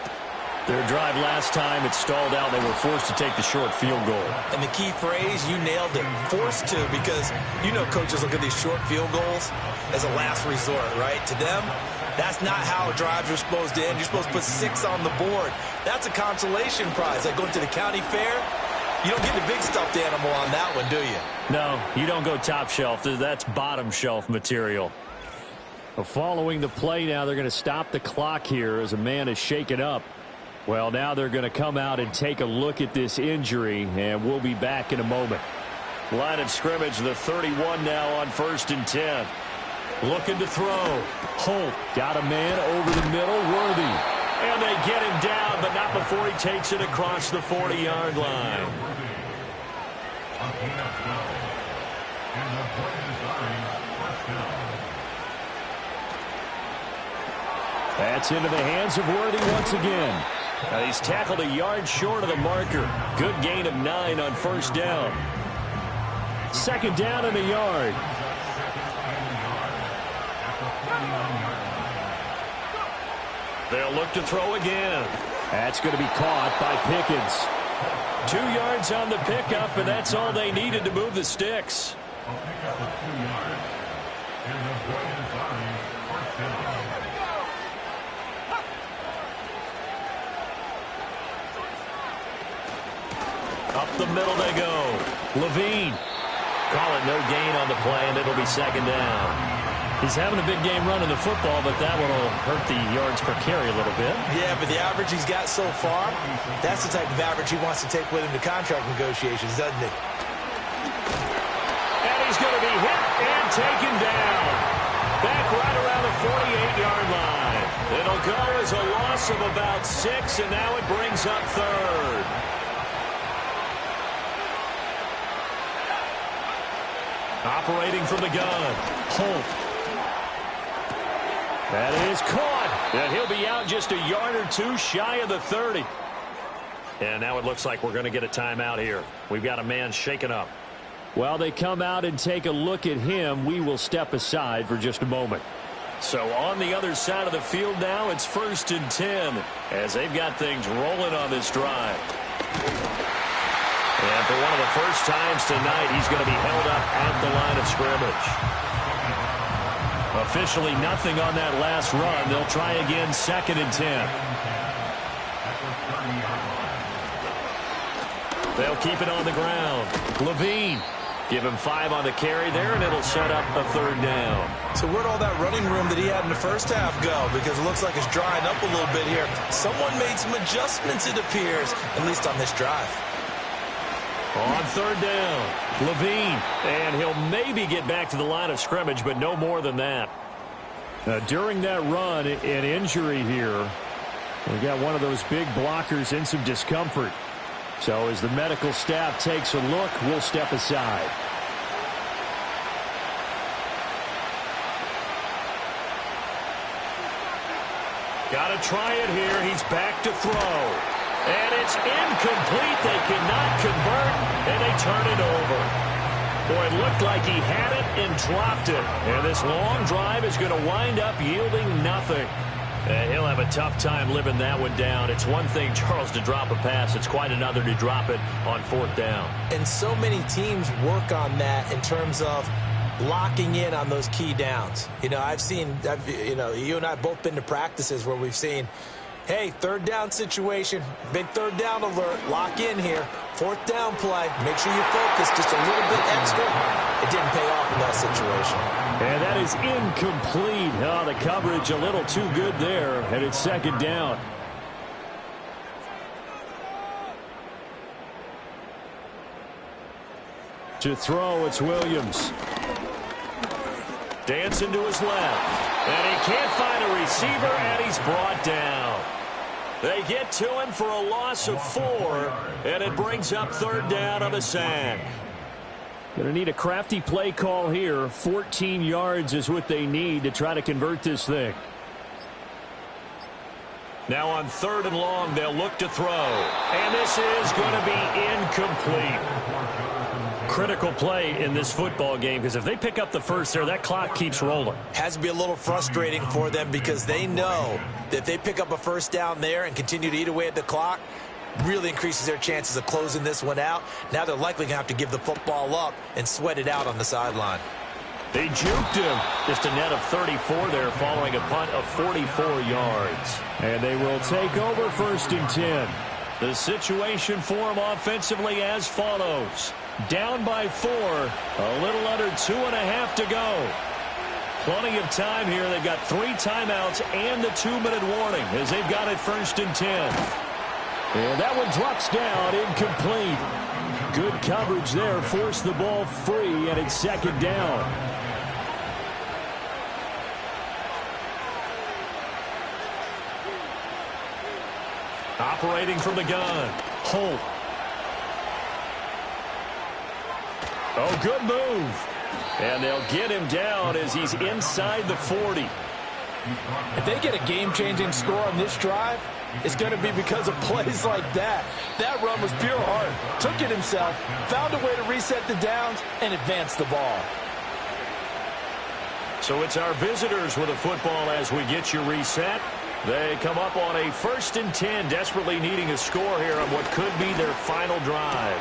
Their drive last time, it stalled out. They were forced to take the short field goal. And the key phrase, you nailed it, forced to, because you know coaches look at these short field goals as a last resort, right? To them, that's not how drives are supposed to end. You're supposed to put 6 on the board. That's a consolation prize. Like going to the county fair, you don't get the big stuffed animal on that one, do you? No, you don't go top shelf. That's bottom shelf material. Following the play now, they're going to stop the clock here as a man is shaken up. Well, now they're going to come out and take a look at this injury, and we'll be back in a moment. Line of scrimmage, the 31 now on 1st and 10. Looking to throw. Holt got a man over the middle, Worthy. And they get him down, but not before he takes it across the 40-yard line. That's into the hands of Worthy once again. He's tackled a yard short of the marker. Good gain of 9 on 1st down. 2nd down and a yard. They'll look to throw again. That's going to be caught by Pickens. 2 yards on the pickup, and that's all they needed to move the sticks. Up the middle they go. Levine. Call it no gain on the play, and it'll be 2nd down. He's having a big game running the football, but that one will hurt the yards per carry a little bit. Yeah, but the average he's got so far, that's the type of average he wants to take with him to contract negotiations, doesn't he? And he's going to be hit and taken down. Back right around the 48-yard line. It'll go as a loss of about 6, and now it brings up 3rd. Operating from the gun, Holt. That is caught. And he'll be out just a yard or 2 shy of the 30. And now it looks like we're going to get a timeout here. We've got a man shaken up. While they come out and take a look at him, we will step aside for just a moment. So on the other side of the field now, it's 1st and 10 as they've got things rolling on this drive. And for one of the first times tonight, he's going to be held up at the line of scrimmage. Officially nothing on that last run. They'll try again 2nd and 10. They'll keep it on the ground. Levine. Give him 5 on the carry there, and it'll set up a 3rd down. So where'd all that running room that he had in the first half go? Because it looks like it's drying up a little bit here. Someone made some adjustments, it appears, at least on this drive. On 3rd down, Levine, and he'll maybe get back to the line of scrimmage, but no more than that. During that run, an injury here. We got one of those big blockers in some discomfort. So as the medical staff takes a look, we'll step aside. Got to try it here. He's back to throw. And it's incomplete. They cannot convert, and they turn it over. Boy, it looked like he had it and dropped it. And this long drive is going to wind up yielding nothing. And he'll have a tough time living that one down. It's one thing, Charles, to drop a pass. It's quite another to drop it on 4th down. And so many teams work on that in terms of locking in on those key downs. You know, you and I have both been to practices where we've seen, hey, 3rd down situation, big 3rd down alert, lock in here. 4th down play, make sure you focus just a little bit extra. It didn't pay off in that situation. And that is incomplete. Oh, the coverage a little too good there, and it's 2nd down. To throw, it's Williams. Dancing to his left. And he can't find a receiver, and he's brought down. They get to him for a loss of 4, and it brings up third down on the sack. Going to need a crafty play call here. 14 yards is what they need to try to convert this thing. Now on 3rd and long, they'll look to throw. And this is going to be incomplete. Critical play in this football game, because if they pick up the first there, that clock keeps rolling. Has to be a little frustrating for them because they know that if they pick up a first down there and continue to eat away at the clock, really increases their chances of closing this one out. Now they're likely going to have to give the football up and sweat it out on the sideline. They juked him. Just a net of 34 there following a punt of 44 yards. And they will take over 1st and 10. The situation for them offensively as follows. Down by 4. A little under 2.5 to go. Plenty of time here. They've got 3 timeouts and the 2-minute warning as they've got it 1st and 10. And that one drops down, incomplete. Good coverage there, forced the ball free, and it's 2nd down. Operating from the gun, Holt. Oh, good move. And they'll get him down as he's inside the 40. If they get a game-changing score on this drive, it's going to be because of plays like that. That run was pure heart. Took it himself, found a way to reset the downs, and advance the ball. So it's our visitors with a football as we get you reset. They come up on a 1st and 10, desperately needing a score here on what could be their final drive.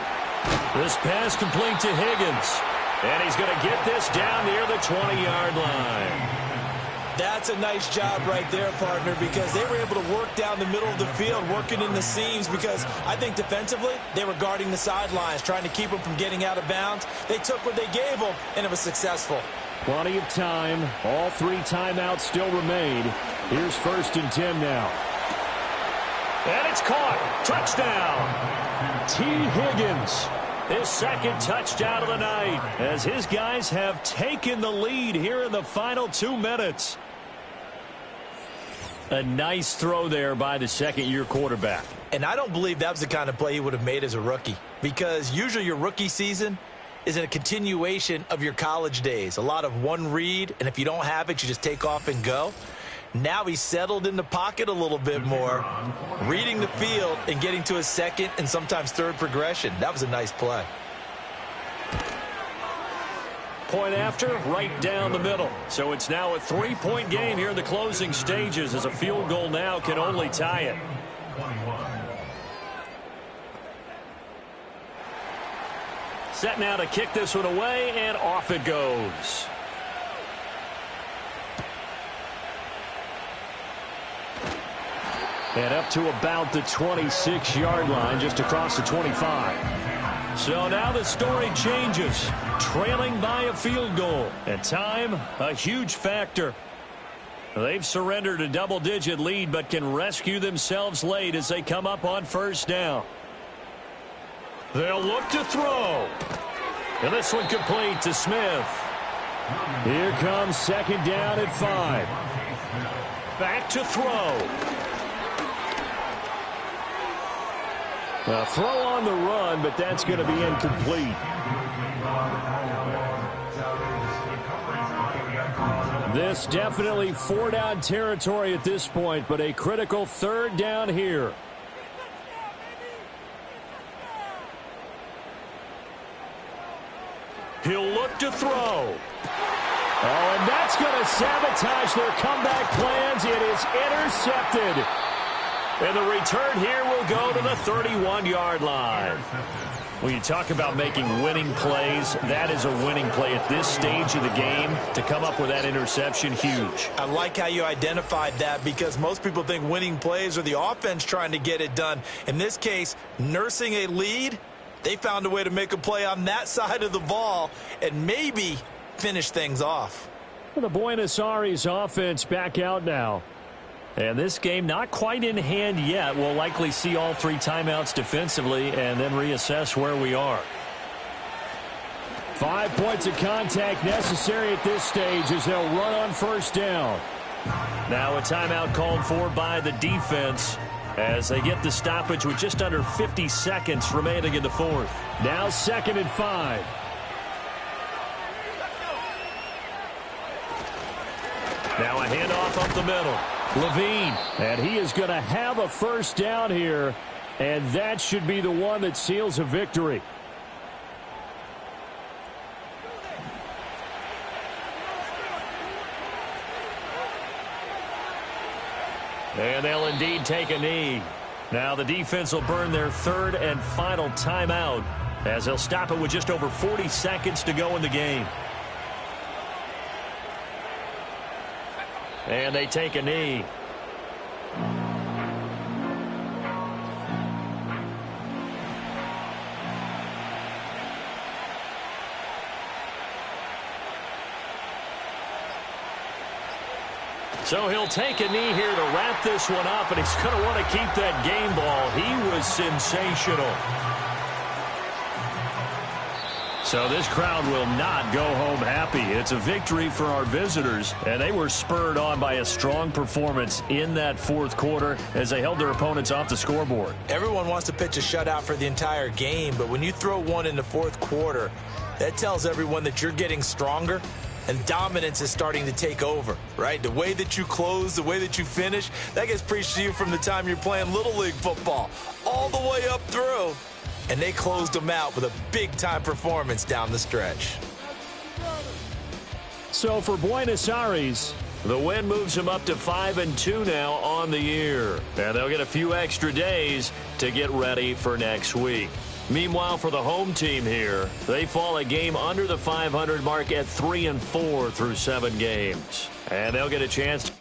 This pass complete to Higgins. And he's going to get this down near the 20-yard line. That's a nice job right there, partner, because they were able to work down the middle of the field, working in the seams, because I think defensively they were guarding the sidelines, trying to keep them from getting out of bounds. They took what they gave them, and it was successful. Plenty of time. All 3 timeouts still remain. Here's 1st and 10 now. And it's caught. Touchdown. T. Higgins. His 2nd touchdown of the night as his guys have taken the lead here in the final 2 minutes. A nice throw there by the 2nd-year quarterback. And I don't believe that was the kind of play he would have made as a rookie, because usually your rookie season is in a continuation of your college days. A lot of one read, and if you don't have it, you just take off and go. Now he's settled in the pocket a little bit more, reading the field and getting to his 2nd and sometimes 3rd progression. That was a nice play. Point after, right down the middle. So it's now a 3-point game here in the closing stages, as a field goal now can only tie it. Set now to kick this one away, and off it goes. And up to about the 26-yard line, just across the 25. So now the story changes. Trailing by a field goal. And time, a huge factor. They've surrendered a double-digit lead, but can rescue themselves late as they come up on 1st down. They'll look to throw. And this one complete to Smith. Here comes 2nd down at 5. Back to throw. A throw on the run, but that's going to be incomplete. This definitely 4-down territory at this point, but a critical 3rd down here. He'll look to throw. Oh, and that's going to sabotage their comeback plans. It is intercepted. And the return here will go to the 31-yard line. When you talk about making winning plays, that is a winning play at this stage of the game. To come up with that interception, huge. I like how you identified that, because most people think winning plays are the offense trying to get it done. In this case, nursing a lead, they found a way to make a play on that side of the ball and maybe finish things off. Well, the Buenos Aires offense back out now. And this game not quite in hand yet. We'll likely see all 3 timeouts defensively and then reassess where we are. 5 points of contact necessary at this stage as they'll run on first down. Now a timeout called for by the defense as they get the stoppage with just under 50 seconds remaining in the fourth. Now 2nd and 5. Now a handoff up the middle. Levine, and he is going to have a first down here, and that should be the one that seals a victory. And they'll indeed take a knee. Now the defense will burn their 3rd and final timeout as they'll stop it with just over 40 seconds to go in the game. And they take a knee. So he'll take a knee here to wrap this one up, and he's going to want to keep that game ball. He was sensational. So this crowd will not go home happy. It's a victory for our visitors, and they were spurred on by a strong performance in that fourth quarter as they held their opponents off the scoreboard. Everyone wants to pitch a shutout for the entire game, but when you throw one in the fourth quarter, that tells everyone that you're getting stronger and dominance is starting to take over, right? The way that you close, the way that you finish, that gets preached to you from the time you're playing Little League football all the way up through. And they closed them out with a big-time performance down the stretch. So for Buenos Aires, the win moves them up to 5-2 now on the year. And they'll get a few extra days to get ready for next week. Meanwhile, for the home team here, they fall a game under the 500 mark at 3-4 through 7 games. And they'll get a chance to